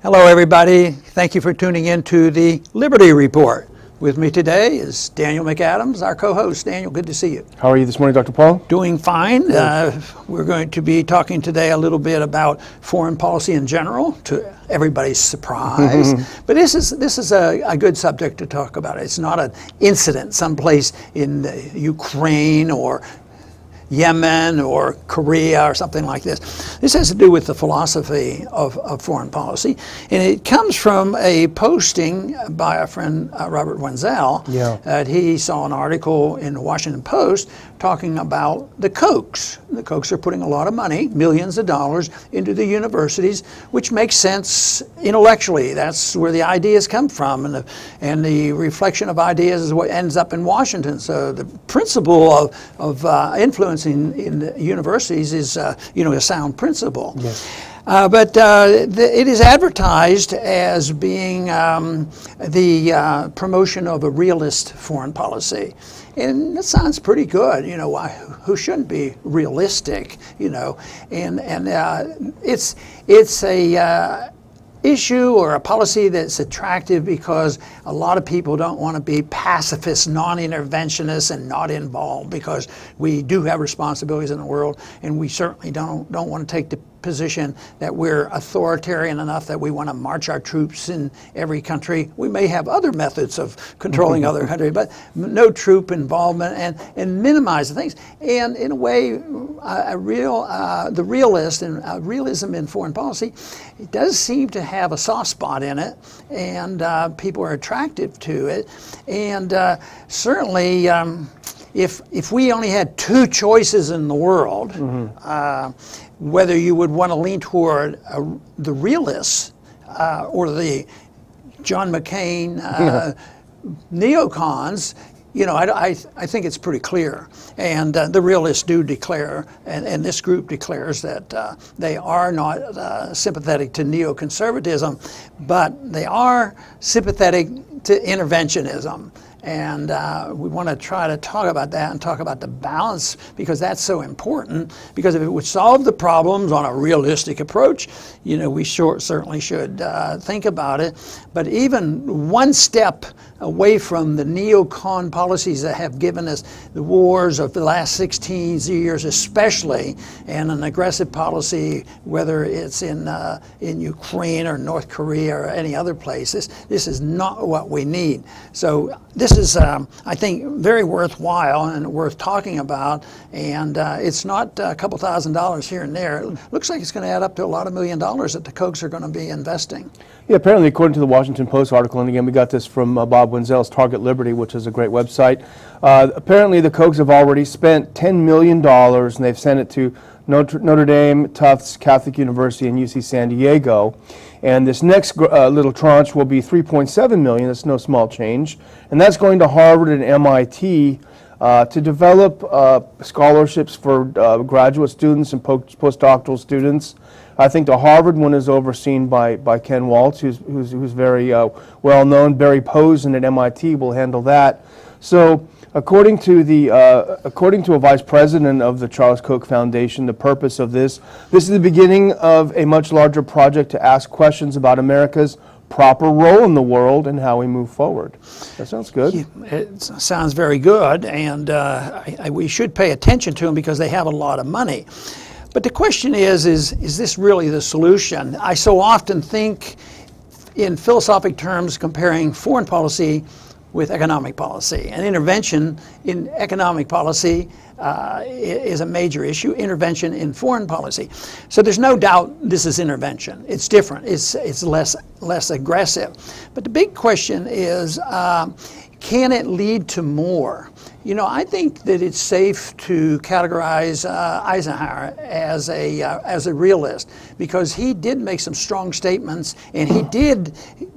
Hello everybody, thank you for tuning in to the Liberty Report. With me today is Daniel McAdams, our co-host. Daniel, good to see you. How are you this morning, Dr. Paul? Doing fine. We're going to be talking today a little bit about foreign policy in general, to everybody's surprise. But this is a good subject to talk about. It's not an incident someplace in Ukraine or Yemen or Korea or something like this. This has to do with the philosophy of foreign policy, and it comes from a posting by our friend Robert Wenzel. That he saw an article in the Washington Post talking about the Kochs. The Kochs are putting a lot of money, millions of dollars, into the universities, which makes sense intellectually. That's where the ideas come from, and the reflection of ideas is what ends up in Washington. So the principle of influence in the universities is, a sound principle. Yes. But it is advertised as being the promotion of a realist foreign policy. And that sounds pretty good, who shouldn't be realistic, and it's a issue or a policy that's attractive because a lot of people don't want to be pacifists, non-interventionists, and not involved, because we do have responsibilities in the world, and we certainly don't want to take the position that we're authoritarian enough that we want to march our troops in every country. We may have other methods of controlling other countries, but no troop involvement, and minimize the things. And in a way, the realist and realism in foreign policy, it does seem to have a soft spot in it, and people are attracted to it. And certainly, if we only had two choices in the world, whether you would want to lean toward the realists or the John McCain neocons, I think it's pretty clear. And the realists do declare, and this group declares, that they are not sympathetic to neoconservatism, but they are sympathetic to interventionism. And we want to try to talk about that and talk about the balance, because that's so important. Because if it would solve the problems on a realistic approach, we certainly should think about it. But even one step away from the neocon policies that have given us the wars of the last 16 years especially, and an aggressive policy, whether it's in Ukraine or North Korea or any other places, this is not what we need. So this is, I think, very worthwhile and worth talking about, and it's not a couple $1,000s here and there. It looks like it's going to add up to a lot of $1 million that the Kochs are going to be investing. Yeah, apparently, according to the Washington Post article, and again, we got this from Bob Wenzel's Target Liberty, which is a great website. Apparently, the Kochs have already spent $10 million, and they've sent it to Notre Dame, Tufts, Catholic University, and UC San Diego. And this next little tranche will be $3.7 million. That's no small change. And that's going to Harvard and MIT to develop scholarships for graduate students and postdoctoral students. I think the Harvard one is overseen by Ken Waltz, who's very well known. Barry Posen at MIT will handle that. So, according to a vice president of the Charles Koch Foundation, the purpose of this is the beginning of a much larger project to ask questions about America's proper role in the world and how we move forward. That sounds good. It sounds very good, and we should pay attention to them because they have a lot of money. But the question is this really the solution? I so often think in philosophic terms comparing foreign policy with economic policy. And intervention in economic policy is a major issue, intervention in foreign policy. So there's no doubt this is intervention. It's different, it's less aggressive. But the big question is, can it lead to more? I think that it's safe to categorize Eisenhower as a realist, because he did make some strong statements, and he did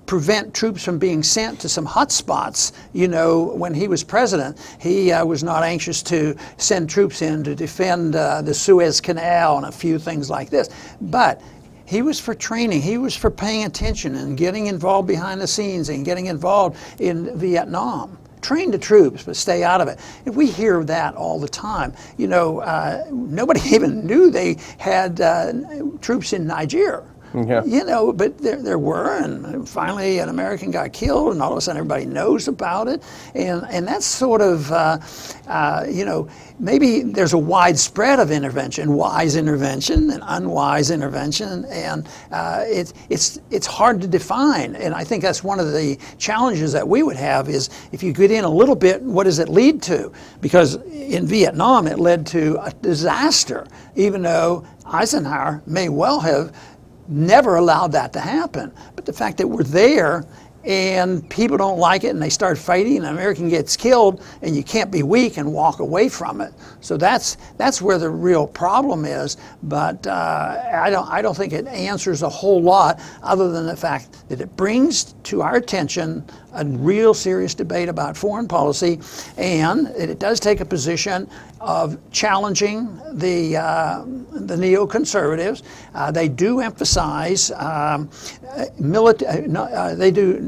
prevent troops from being sent to some hot spots. When he was president, he was not anxious to send troops in to defend the Suez Canal and a few things like this. But he was for training, he was for paying attention and getting involved behind the scenes and getting involved in Vietnam. Train the troops, but stay out of it. If we hear that all the time, nobody even knew they had troops in Niger. Yeah. You know, but there were, and finally an American got killed, and all of a sudden everybody knows about it, and that's sort of, you know, maybe there's a wide spread of intervention, wise intervention and unwise intervention, and it's hard to define. And I think that's one of the challenges that we would have is if you get in a little bit, what does it lead to? Because in Vietnam it led to a disaster, even though Eisenhower may well have never allowed that to happen. But the fact that we're there and people don't like it and they start fighting and an American gets killed and you can't be weak and walk away from it. So that's where the real problem is. But I don't think it answers a whole lot other than the fact that it brings to our attention a real serious debate about foreign policy, and it does take a position of challenging the neoconservatives. They do emphasize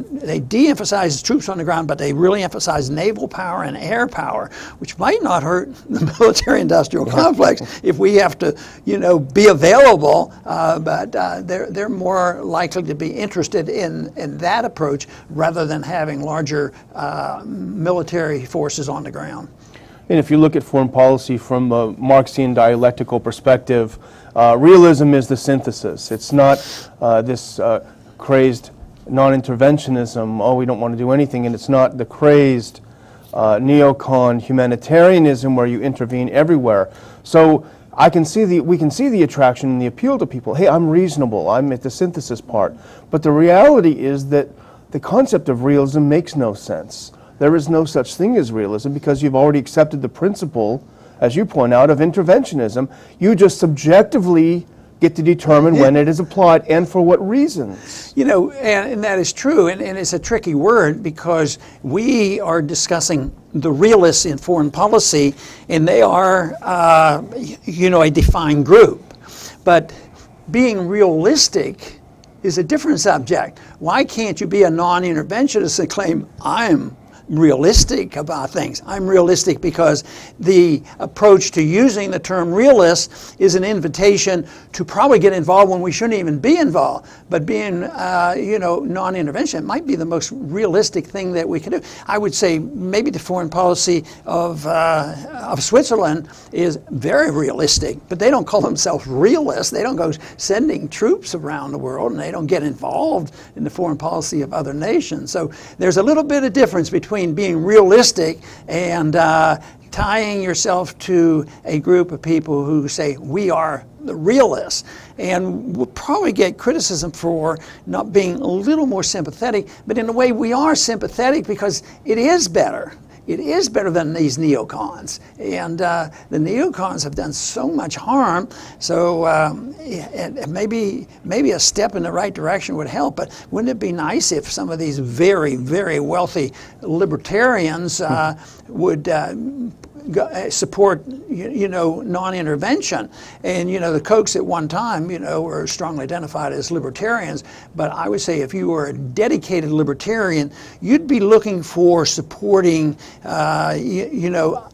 they de-emphasize troops on the ground, but they really emphasize naval power and air power, which might not hurt the military-industrial complex if we have to, you know, be available. But they're more likely to be interested in that approach rather than having larger military forces on the ground. And if you look at foreign policy from a Marxian dialectical perspective, realism is the synthesis. It's not this crazed non-interventionism, oh, we don't want to do anything, and it's not the crazed neocon humanitarianism where you intervene everywhere. So we can see the attraction and the appeal to people. Hey, I'm reasonable, I'm at the synthesis part. But the reality is that the concept of realism makes no sense. There is no such thing as realism because you've already accepted the principle, as you point out, of interventionism. You just subjectively get to determine when it is applied and for what reasons. You know, and that is true, and it's a tricky word because we are discussing the realists in foreign policy, and they are, you know, a defined group. But being realistic is a different subject. Why can't you be a non-interventionist and claim, I'm realistic about things? I'm realistic because the approach to using the term realist is an invitation to probably get involved when we shouldn't even be involved. But being, you know, non-intervention might be the most realistic thing that we can do. I would say maybe the foreign policy of Switzerland is very realistic, but they don't call themselves realists. They don't go sending troops around the world, and they don't get involved in the foreign policy of other nations. So there's a little bit of difference between being realistic and tying yourself to a group of people who say, we are the realists. And we'll probably get criticism for not being a little more sympathetic, but in a way we are sympathetic because it is better. It is better than these neocons. And the neocons have done so much harm, so and maybe a step in the right direction would help, but wouldn't it be nice if some of these very, very wealthy libertarians would support, you know, non-intervention. And, you know, the Kochs at one time, you know, were strongly identified as libertarians, but I would say if you were a dedicated libertarian, you'd be looking for supporting, you know,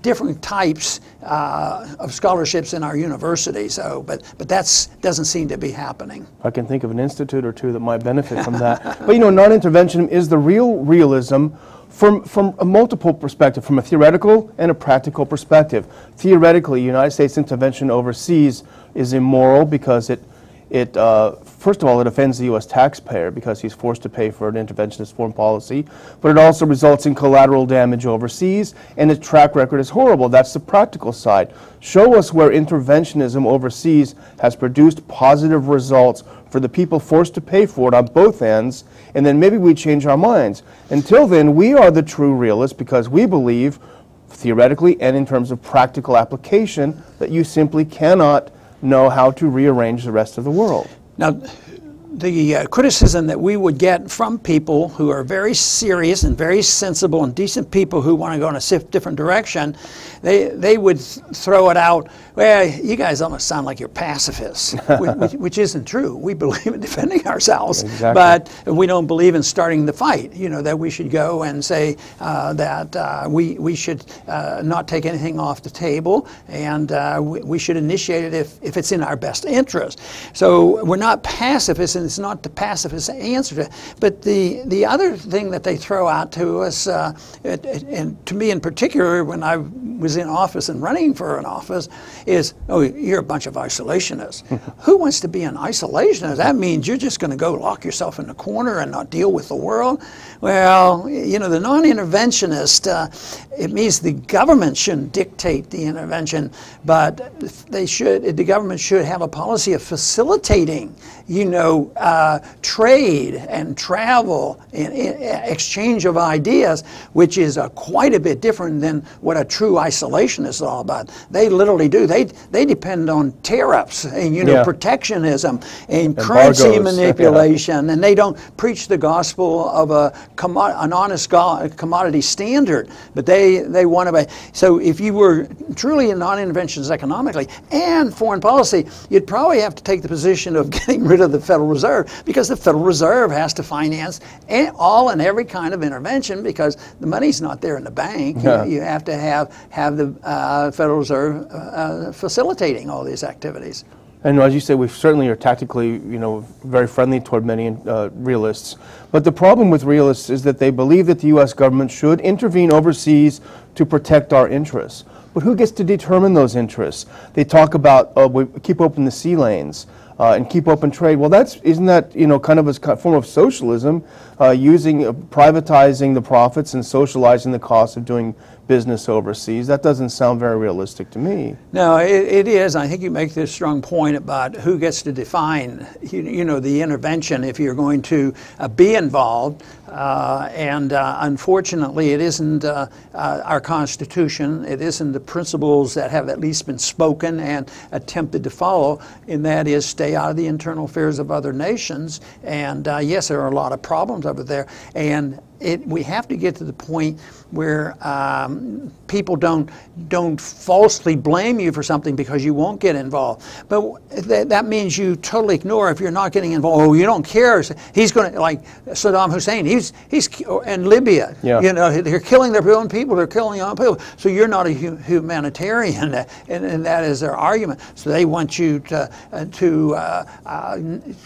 different types of scholarships in our university. So, but that doesn't seem to be happening. I can think of an institute or two that might benefit from that. But, you know, non-intervention is the real realism from a multiple perspective, from a theoretical and a practical perspective. Theoretically, United States intervention overseas is immoral because it first of all, it offends the U.S. taxpayer because he's forced to pay for an interventionist foreign policy, but it also results in collateral damage overseas, and its track record is horrible. That's the practical side. Show us where interventionism overseas has produced positive results for the people forced to pay for it on both ends, and then maybe we change our minds. Until then, we are the true realists because we believe, theoretically and in terms of practical application, that you simply cannot know how to rearrange the rest of the world. Now, the criticism that we would get from people who are very serious and very sensible and decent people who want to go in a different direction, they would throw it out, well, you guys almost sound like you're pacifists, which isn't true. We believe in defending ourselves, exactly. But we don't believe in starting the fight, you know, that we should go and say that we should not take anything off the table, and we should initiate it if it's in our best interest. So we're not pacifists, and it's not the pacifist answer to it. But the other thing that they throw out to us, and to me in particular, when I was in office and running for an office, is, oh, you're a bunch of isolationists. Who wants to be an isolationist? That means you're just going to go lock yourself in the corner and not deal with the world. Well, you know, the non-interventionist, it means the government shouldn't dictate the intervention, but the government should have a policy of facilitating, you know, trade and travel and exchange of ideas, which is quite a bit different than what a true isolationist is all about. They literally do. They depend on tariffs and, you know, protectionism and currency manipulation, and they don't preach the gospel of an honest commodity standard, but they want to be. So if you were truly a non-interventionist economically and foreign policy, you'd probably have to take the position of getting rid of the Federal Reserve, because the Federal Reserve has to finance all and every kind of intervention, because the money's not there in the bank. You have to have the Federal Reserve facilitating all these activities. And as you say, we certainly are tactically, you know, very friendly toward many realists. But the problem with realists is that they believe that the U.S. government should intervene overseas to protect our interests. But who gets to determine those interests? They talk about we keep open the sea lanes and keep open trade. Well, isn't that, you know, kind of a form of socialism, privatizing the profits and socializing the cost of doing business overseas? That doesn't sound very realistic to me. No, it is. I think you make this strong point about who gets to define, you know, the intervention if you're going to be involved. Unfortunately, it isn't our Constitution. It isn't the principles that have at least been spoken and attempted to follow, and that is stay out of the internal affairs of other nations. And yes, there are a lot of problems over there. And we have to get to the point where people don't falsely blame you for something because you won't get involved. But that means you totally ignore if you're not getting involved. Oh, you don't care. He's going to, like Saddam Hussein. He's in Libya. Yeah. You know, they're killing their own people. They're killing their own people. So you're not a humanitarian, and that is their argument. So they want you to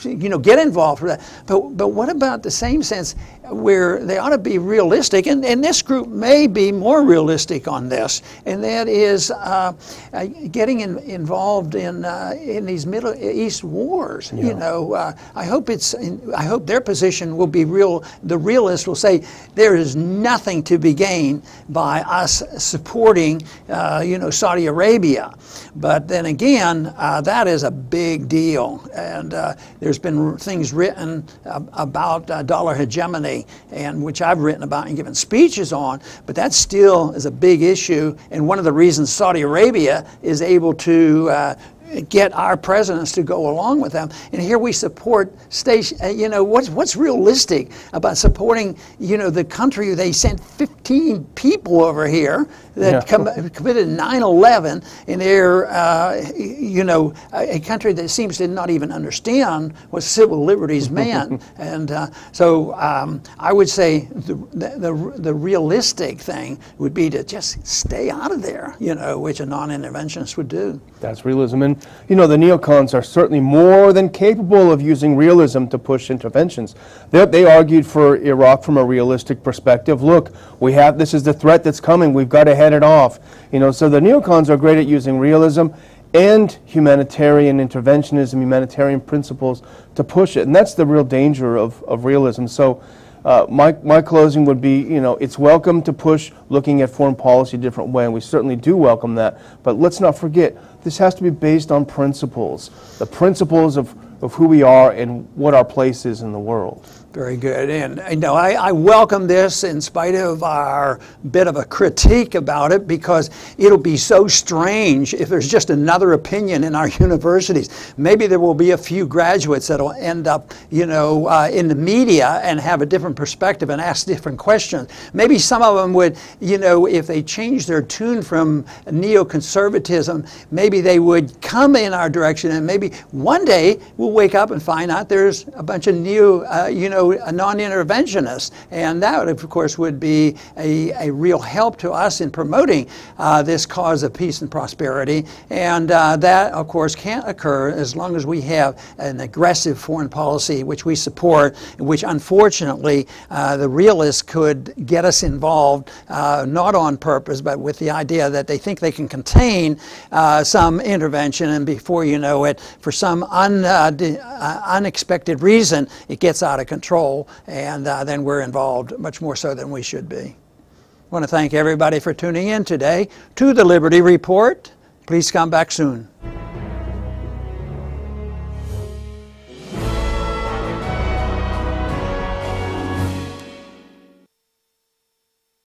you know, get involved for that. But what about the same sense where they ought to be realistic, and this group may be more realistic on this, and that is getting involved in these Middle East wars. Yeah. You know, I hope their position will be real. The realists will say there is nothing to be gained by us supporting, you know, Saudi Arabia. But then again, that is a big deal, and there's been things written about dollar hegemony, and which I've written about and given speeches on, but that still is a big issue, and one of the reasons Saudi Arabia is able to get our presidents to go along with them. And here we support you know, what's realistic about supporting, you know, the country? They sent 15 people over here that committed 9/11, and they're, you know, a country that seems to not even understand what civil liberties meant. And so I would say the realistic thing would be to just stay out of there, you know, which a non-interventionist would do. That's realism. And, you know, the neocons are certainly more than capable of using realism to push interventions. They argued for Iraq from a realistic perspective. Look, this is the threat that's coming. We've got to head it off. You know, so the neocons are great at using realism and humanitarian interventionism, humanitarian principles to push it. And that's the real danger of realism. So my closing would be, you know, it's welcome to push looking at foreign policy a different way, and we certainly do welcome that. But let's not forget, this has to be based on principles, the principles of who we are and what our place is in the world. Very good. And you know, I welcome this in spite of our bit of a critique about it, because it'll be so strange if there's just another opinion in our universities. Maybe there will be a few graduates that'll end up, you know, in the media and have a different perspective and ask different questions. Maybe some of them would, you know, if they change their tune from neoconservatism, maybe they would come in our direction, and maybe one day we'll wake up and find out there's a bunch of non-interventionists, and that, of course, would be a real help to us in promoting this cause of peace and prosperity. And that, of course, can't occur as long as we have an aggressive foreign policy, which we support, which unfortunately the realists could get us involved, not on purpose, but with the idea that they think they can contain some intervention, and before you know it, for some unexpected reason, it gets out of control, and then we're involved much more so than we should be. I want to thank everybody for tuning in today to the Liberty Report. Please come back soon.